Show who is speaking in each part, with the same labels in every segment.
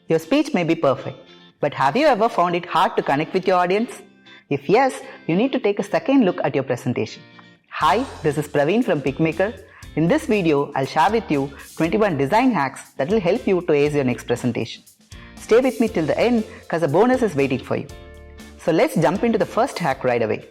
Speaker 1: Your speech may be perfect, but have you ever found it hard to connect with your audience? If yes, you need to take a second look at your presentation. Hi, this is Praveen from Picmaker. In this video, I'll share with you 21 design hacks that will help you to ace your next presentation. Stay with me till the end because a bonus is waiting for you. So let's jump into the first hack right away.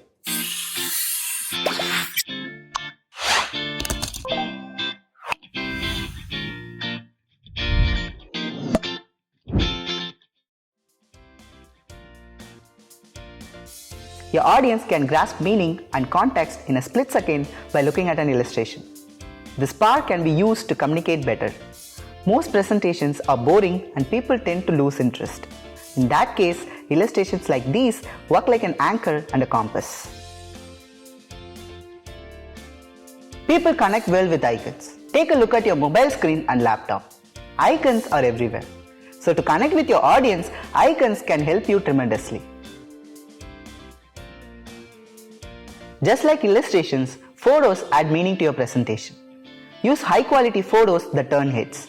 Speaker 1: Your audience can grasp meaning and context in a split second by looking at an illustration. This power can be used to communicate better. Most presentations are boring and people tend to lose interest. In that case, illustrations like these work like an anchor and a compass. People connect well with icons. Take a look at your mobile screen and laptop. Icons are everywhere. So to connect with your audience, icons can help you tremendously. Just like illustrations, photos add meaning to your presentation. Use high quality photos that turn heads.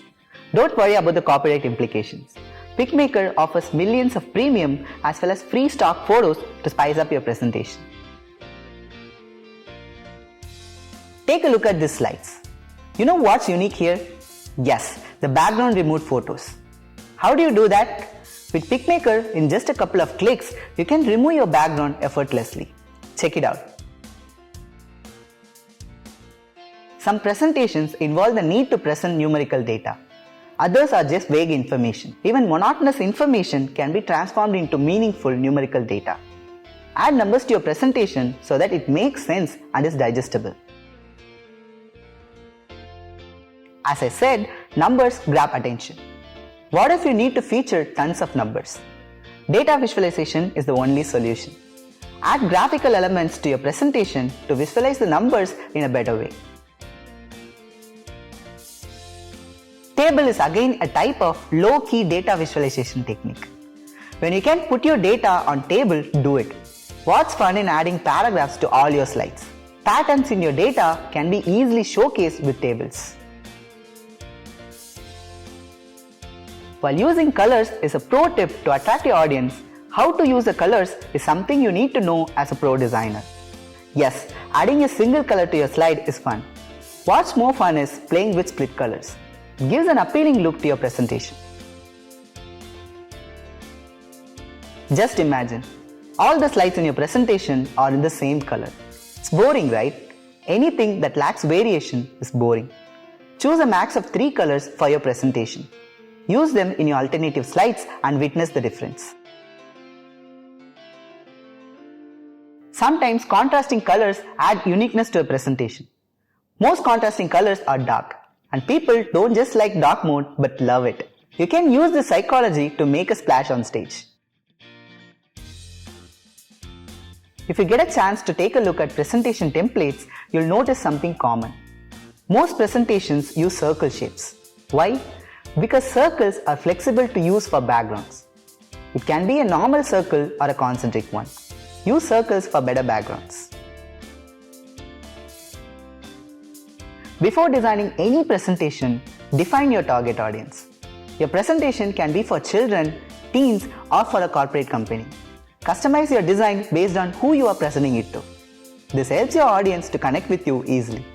Speaker 1: Don't worry about the copyright implications. Picmaker offers millions of premium as well as free stock photos to spice up your presentation. Take a look at these slides. You know what's unique here? Yes, the background removed photos. How do you do that? With Picmaker, in just a couple of clicks, you can remove your background effortlessly. Check it out. Some presentations involve the need to present numerical data. Others are just vague information. Even monotonous information can be transformed into meaningful numerical data. Add numbers to your presentation so that it makes sense and is digestible. As I said, numbers grab attention. What if you need to feature tons of numbers? Data visualization is the only solution. Add graphical elements to your presentation to visualize the numbers in a better way. Table is again a type of low-key data visualization technique. When you can put your data on table, do it. What's fun in adding paragraphs to all your slides? Patterns in your data can be easily showcased with tables. While using colors is a pro tip to attract your audience, how to use the colors is something you need to know as a pro designer. Yes, adding a single color to your slide is fun. What's more fun is playing with split colors. It gives an appealing look to your presentation. Just imagine, all the slides in your presentation are in the same color. It's boring, right? Anything that lacks variation is boring. Choose a max of 3 colors for your presentation. Use them in your alternative slides and witness the difference. Sometimes contrasting colors add uniqueness to a presentation. Most contrasting colors are dark. And people don't just like dark mode but love it. You can use this psychology to make a splash on stage. If you get a chance to take a look at presentation templates, you'll notice something common. Most presentations use circle shapes. Why? Because circles are flexible to use for backgrounds. It can be a normal circle or a concentric one. Use circles for better backgrounds. Before designing any presentation, define your target audience. Your presentation can be for children, teens, or for a corporate company. Customize your design based on who you are presenting it to. This helps your audience to connect with you easily.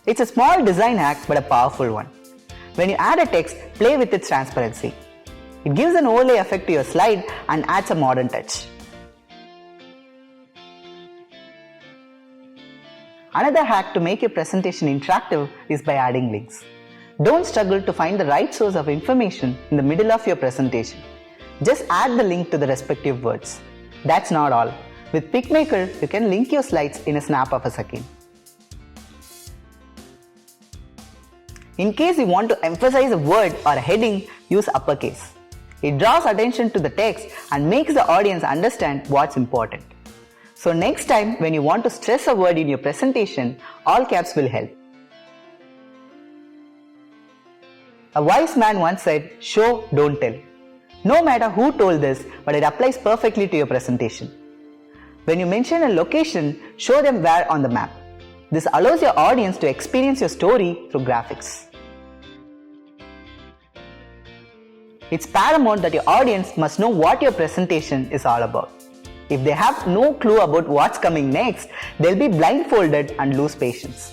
Speaker 1: It's a small design hack but a powerful one. When you add a text, play with its transparency. It gives an overlay effect to your slide and adds a modern touch. Another hack to make your presentation interactive is by adding links. Don't struggle to find the right source of information in the middle of your presentation. Just add the link to the respective words. That's not all. With Picmaker, you can link your slides in a snap of a second. In case you want to emphasize a word or a heading, use uppercase. It draws attention to the text and makes the audience understand what's important. So next time when you want to stress a word in your presentation, all caps will help. A wise man once said, "Show, don't tell." No matter who told this, but it applies perfectly to your presentation. When you mention a location, show them where on the map. This allows your audience to experience your story through graphics. It's paramount that your audience must know what your presentation is all about. If they have no clue about what's coming next, they'll be blindfolded and lose patience.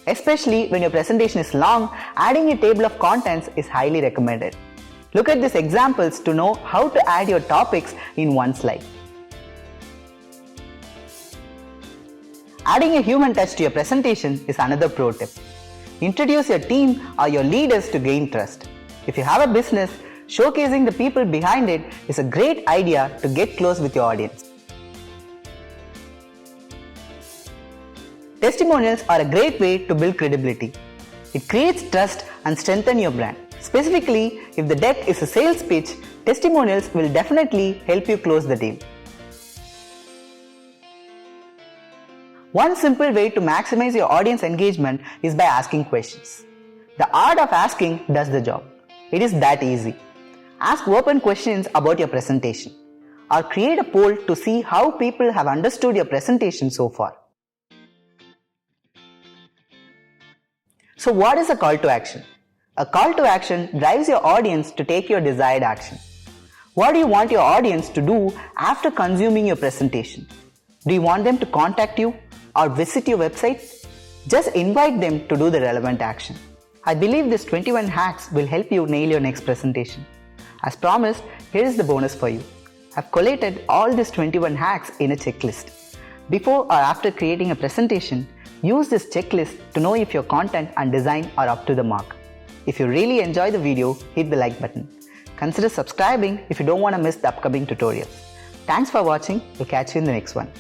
Speaker 1: Especially when your presentation is long, adding a table of contents is highly recommended. Look at these examples to know how to add your topics in one slide. Adding a human touch to your presentation is another pro tip. Introduce your team or your leaders to gain trust. If you have a business, showcasing the people behind it is a great idea to get close with your audience. Testimonials are a great way to build credibility. It creates trust and strengthens your brand. Specifically, if the deck is a sales pitch, testimonials will definitely help you close the deal. One simple way to maximize your audience engagement is by asking questions. The art of asking does the job. It is that easy. Ask open questions about your presentation, or create a poll to see how people have understood your presentation so far. So what is a call to action? A call to action drives your audience to take your desired action. What do you want your audience to do after consuming your presentation? Do you want them to contact you or visit your website? Just invite them to do the relevant action. I believe these 21 hacks will help you nail your next presentation. As promised, here is the bonus for you. I've collated all these 21 hacks in a checklist. Before or after creating a presentation, use this checklist to know if your content and design are up to the mark. If you really enjoy the video, hit the like button. Consider subscribing if you don't want to miss the upcoming tutorials. Thanks for watching. We'll catch you in the next one.